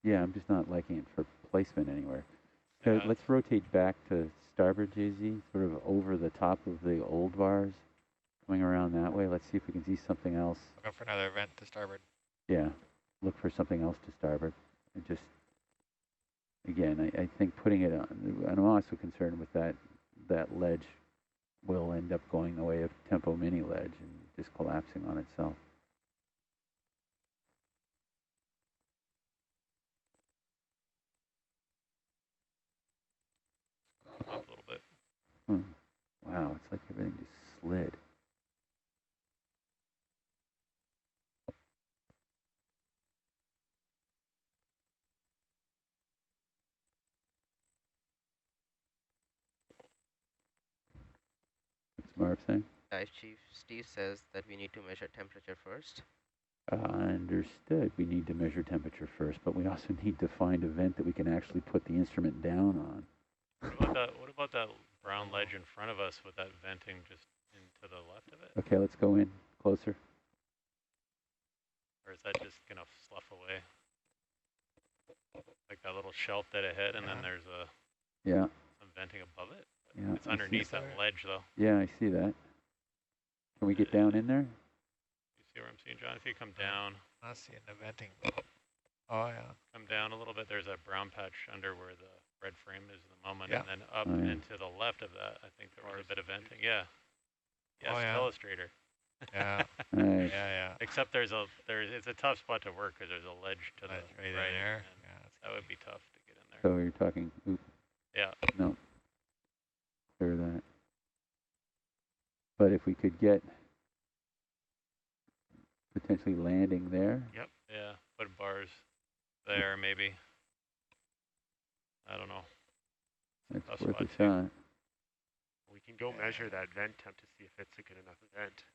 Yeah, I'm just not liking it for placement anywhere. So Yeah, let's rotate back to starboard, JZ, sort of over the top of the old bars, coming around that way. Let's see if we can see something else. Looking for another vent to starboard. Yeah, look for something else to starboard. And just, again, I think putting it on, I'm also concerned with that ledge will end up going the way of Tempo Mini ledge and just collapsing on itself. up a little bit. Hmm. Wow, it's like everything just slid. What's Marv saying? Chief Steve says that we need to measure temperature first. Understood. We need to measure temperature first, but we also need to find a vent that we can actually put the instrument down on. What about that brown ledge in front of us with that venting just into the left of it? Okay, let's go in closer. Or is that just gonna slough away? Like that little shelf dead ahead, and then there's some venting above it. Yeah, it's underneath that ledge though. Yeah, I see that. Can we get down in there? You see where I'm seeing, John? If you come down. I'm not seeing the venting. Oh yeah. Come down a little bit. There's that brown patch under where the red frame is at the moment, Yeah. and then up and to the left of that, I think there was a bit of venting. Yeah. Yes, Telestrator. Yeah. Nice. Yeah. Except it's a tough spot to work because there's a ledge to the right right there. Yeah, that would be tough to get in there. So you're talking. Oops. Yeah. No. Clear that. But if we could get potentially landing there. Yep. Yeah. Put bars there maybe. I don't know. That's worth a shot. We can go measure that vent temp to see if it's a good enough vent.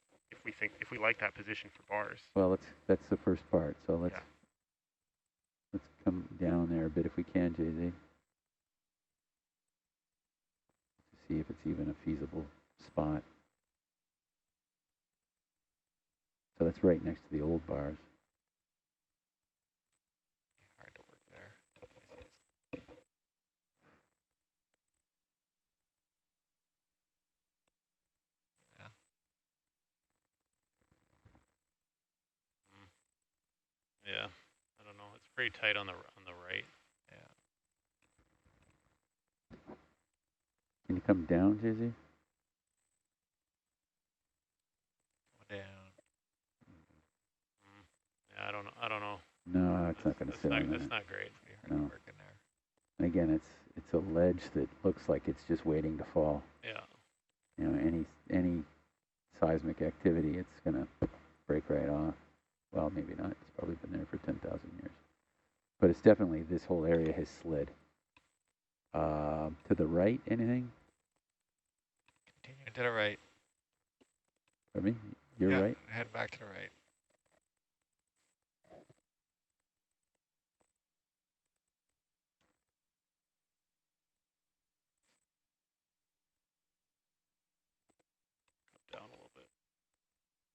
If we like that position for bars. Well, that's the first part. So let's come down there a bit if we can, JZ. To see if it's even a feasible spot. So that's right next to the old bars. Hard to work there. Yeah. Yeah. I don't know. It's pretty tight on the right. Yeah. Can you come down, JZ? Down. Yeah, I don't know. No, it's not going to sit on that. That's not great. No. Work in there. And again, it's a ledge that looks like it's just waiting to fall. Yeah. You know, any seismic activity, it's going to break right off. Well, maybe not. It's probably been there for 10,000 years. But it's definitely, this whole area has slid. To the right, anything? Continue to the right. Pardon me? You're right? Head back to the right. Down a little bit.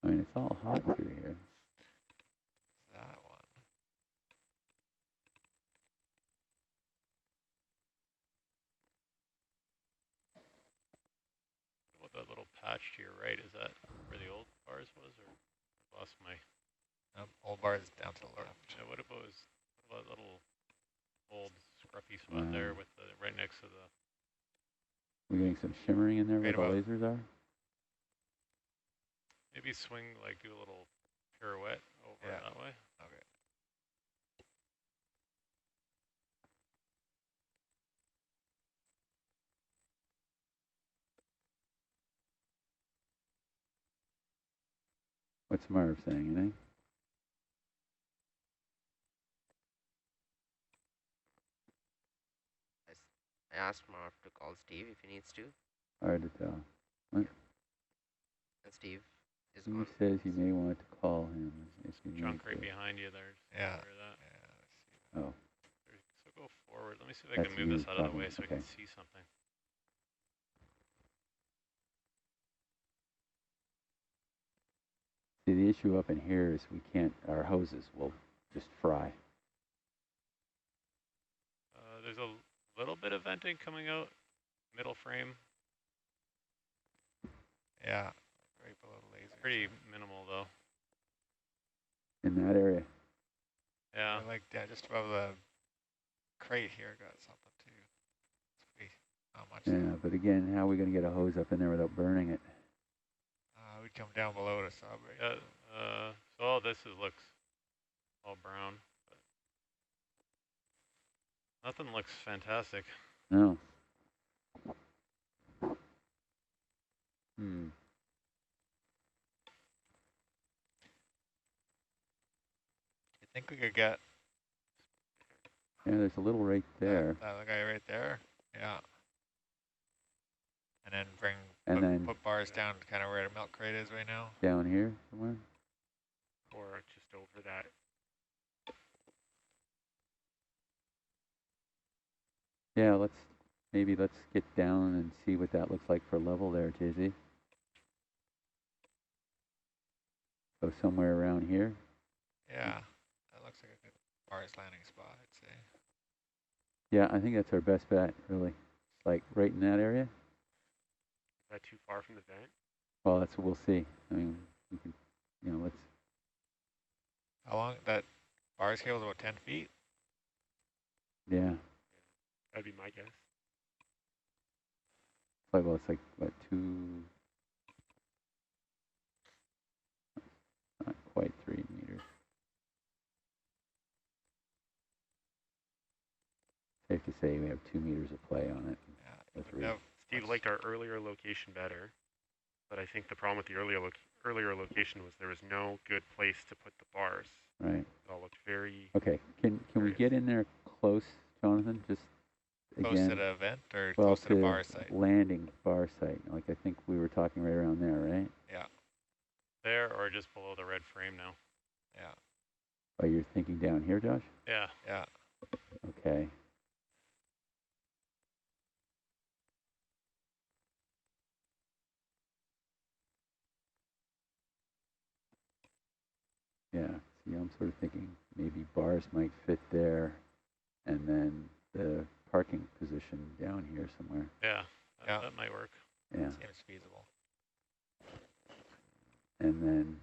I mean, it's all hot through here. That one. What that little patch to your right, is that where the old bars was, or I lost my... Old bar is down to the left. Yeah, what about that little old scruffy spot there with the right next to the... We're getting some shimmering in there Right where the above. lasers are? Maybe swing, like do a little pirouette over that way. Okay. What's Marv saying, anything? I asked Marv to call Steve if he needs to. Hard to tell. What? And Steve is He gone. says you may want to call him if you need Junk right to. behind you there. Yeah. Oh. So go forward. Let me see if I can move this out of the way so we can see something. See, the issue up in here is we can't, our hoses will just fry. Little bit of venting coming out, middle frame. Yeah, right below the laser. Pretty minimal though. In that area. Yeah. Like just above the crate here got something too. It's pretty, not much. Yeah, but again, how are we going to get a hose up in there without burning it? We'd come down below to strawberry. Yeah. So all this looks all brown. But nothing looks fantastic. No. You think we could get Yeah, there's a little right there. that guy right there? Yeah. And then put bars down kind of where the milk crate is right now. Down here somewhere? Or just over that. Yeah, let's get down and see what that looks like for level there, Tizzy. So somewhere around here. Yeah, that looks like a good bars landing spot, I'd say. Yeah, I think that's our best bet, really. Like right in that area. Is that too far from the vent? Well, that's what we'll see. I mean, we can, let's. How long? That bars cable is about 10 feet? Yeah. That'd be my guess. Well, it's like what, not quite 3 meters. Safe to say we have 2 meters of play on it. Yeah. Or 3. Steve liked our earlier location better, but I think the problem with the earlier location was there was no good place to put the bars. Right. It all looked very. Okay. Can we get in there close, Jonathan? Just Close again. to the vent or Well, close to the bar site? landing bar site. Like I think we were talking right around there, right? Yeah. There or just below the red frame now. Yeah. Oh, you're thinking down here, Josh? Yeah. Yeah. Okay. Yeah, see, I'm sort of thinking maybe bars might fit there, and then the parking position down here somewhere. Yeah. Yeah. That might work. Yeah, Seems feasible. and then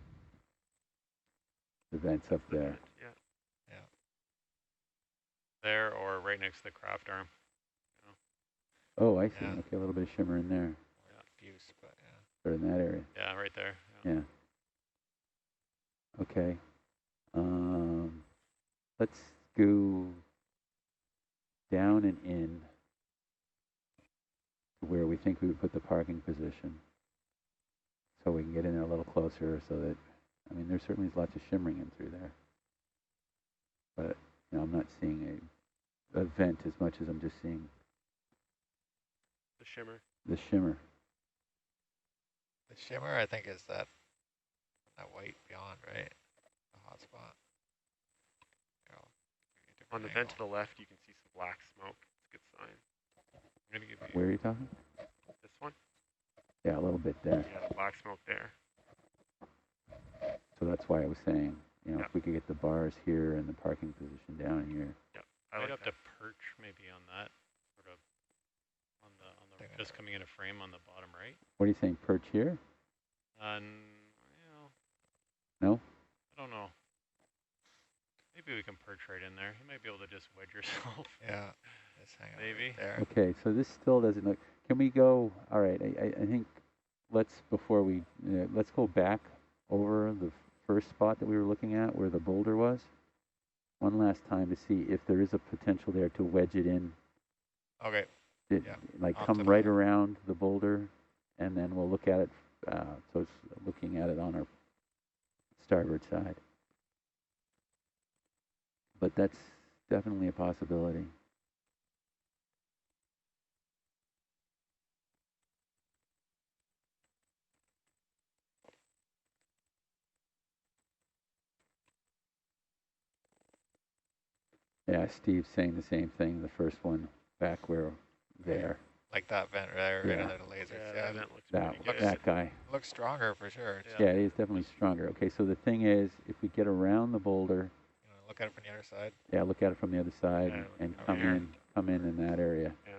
the vents up the there. vent, yeah. There or right next to the craft arm. Oh, I see. Yeah. Okay, a little bit of shimmer in there, More diffuse, but yeah. or in that area. Yeah, right there. Yeah. Okay. Let's go down and in to where we think we would put the parking position, so we can get in there a little closer. So that, I mean, there certainly is lots of shimmering in through there, but I'm not seeing a vent as much as I'm just seeing The shimmer. the shimmer. The shimmer, I think, is that white beyond, right? The hot spot. Here, I'll give you a different On the vent to angle. the left, you can see some black smoke. It's a good sign. I'm gonna give you. Where are you talking? This one? Yeah, a little bit there. Yeah, black smoke there. So that's why I was saying, Yeah. if we could get the bars here and the parking position down here. I Might like have that. to perch maybe on that, sort of on the Think just coming in a frame on the bottom right. What are you saying, perch here? No? I don't know. Maybe we can perch right in there. You might be able to just wedge yourself. Yeah. Just hang out Maybe. right there. Okay, so this still doesn't look, can we go, all right, I think let's go back over the first spot that we were looking at where the boulder was one last time to see if there is a potential there to wedge it in. Okay. It, Yeah, like off come to the right left. around the boulder, and then we'll look at it, so it's looking at it on our starboard side. But that's definitely a possibility. Yeah, Steve's saying the same thing, the first one back where there. Like that vent there, right Yeah. under the lasers. Yeah, Yeah. that vent looks That, pretty good. that guy. Looks stronger for sure. Yeah. Yeah, it is definitely stronger. Okay, so the thing is, if we get around the boulder, Look look at it from the other side. Yeah, look at it from the other side Yeah, and over come here. in that area. Yeah.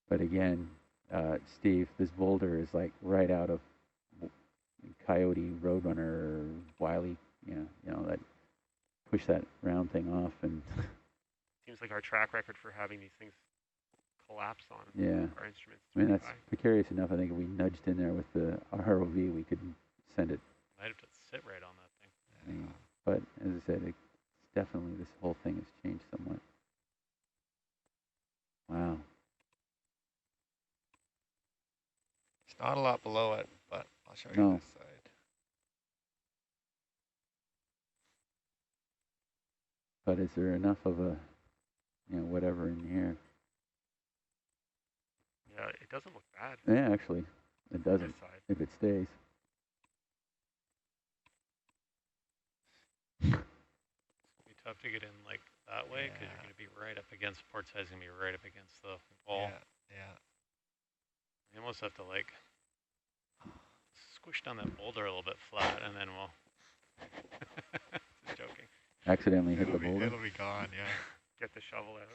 But again, Steve, this boulder is like right out of Coyote, Roadrunner, Wiley, that push that round thing off and Seems like our track record for having these things collapse on yeah. our instruments. I mean, pretty that's high. precarious enough. I think if we nudged in there with the ROV, we could send it. Might have to sit right on that thing. I mean, but as I said, it's definitely this whole thing has changed somewhat. Wow. It's not a lot below it, but I'll show you No. this side. But is there enough of a, whatever in here? Yeah, it doesn't look bad. Yeah, actually, it on doesn't. this side. If it stays. It'd be tough to get in like that way because you're Yeah. going to be right up against port side's going to be right up against the wall. Yeah. You almost have to like squish down that boulder a little bit flat, and then we'll. Just joking. Accidentally hit the boulder. It'll be gone, yeah. Get the shovel out.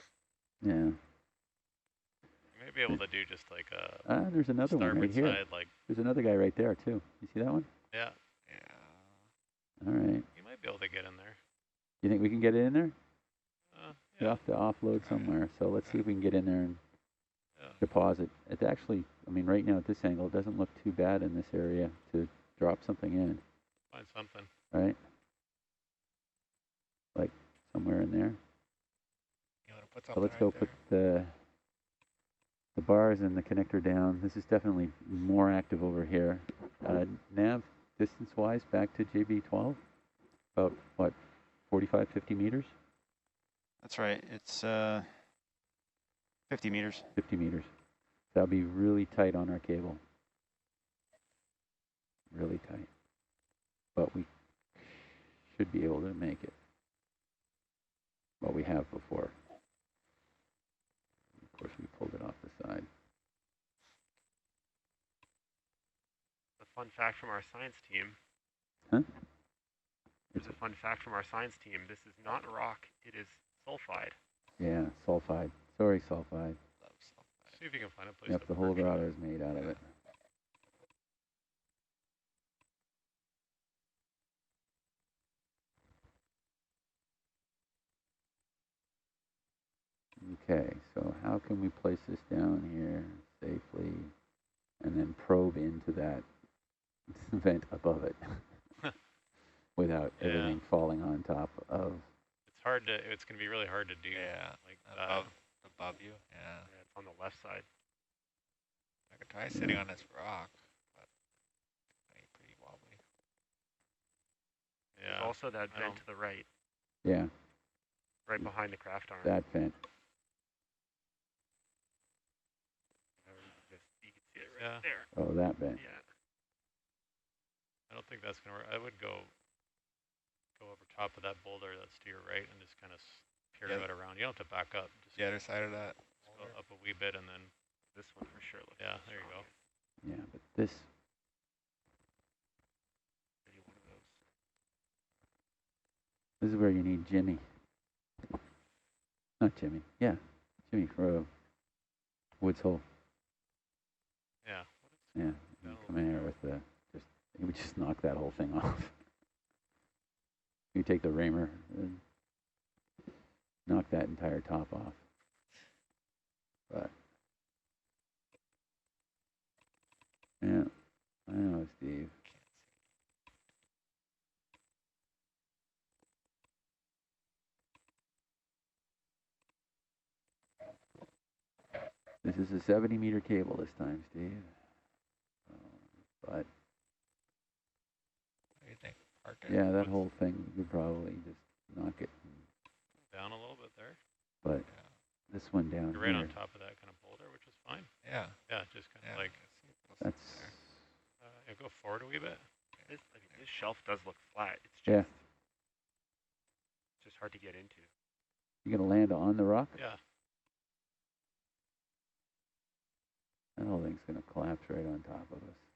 Yeah. You may be able to do just like a There's another one starboard right here. side, like There's another guy right there too. You see that one? yeah. Yeah. All right. You might be able to get in there. You think we can get it in there? We Yeah. have to offload somewhere. So let's see if we can get in there and Yeah. deposit. It's actually, I mean, right now at this angle, it doesn't look too bad in this area to drop something in, Find something. right? Like somewhere in there. You want to put So something let's right go there? put the bars and the connector down. This is definitely more active over here. Nav, distance-wise, back to JB12? About, what, 45, 50 meters? That's right. It's 50 meters. 50 meters. That'll be really tight on our cable. Really tight. But we should be able to make it. Well, we have before. Of course, we pulled it off the side. A fun fact from our science team. Huh? There's a fun fact from our science team. This is not rock. It is sulfide. Yeah, sulfide. Sorry, sulfide. Love sulfide. See if you can find a place. Yep, to the whole perch it. rudder is made out of it. Okay, so how can we place this down here safely and then probe into that vent above it without Yeah. everything falling on top of? It's hard to. It's going to be really hard to do. Yeah. Like Above you, yeah. Yeah, it's on the left side. I could try sitting on this rock, but it ain't pretty wobbly. Yeah. There's also that I vent don't- to the right, Yeah, right behind the craft arm. that vent. You can see it right Yeah. there. Oh, that vent. Yeah. I don't think that's going to work. I would go over top of that boulder that's to your right and just kind of pirouette around. You don't have to back up. Just The other side of that. go up a wee bit and then. This one for sure looks Yeah, like there you go. Yeah, but this, maybe one of those. this is where you need Jimmy. Not Jimmy. Yeah, Jimmy for a Woods Hole. Yeah. Yeah, you No, come in here with the, he would just knock that whole thing off. You take the Raymer and knock that entire top off. But, yeah, I know, Steve. This is a 70-meter cable this time, Steve. But What do you think? Park it? yeah, that whole thing would probably just knock it. Down a little bit there. But Yeah. this one down You're right here, on top of that kind of boulder, which is fine. Yeah. Yeah, just kind Yeah. of like I see it goes that's there. yeah, go forward a wee bit. This shelf does look flat. It's just, Yeah. it's just hard to get into. you gonna land on the rock. Yeah. That whole thing's gonna collapse right on top of us.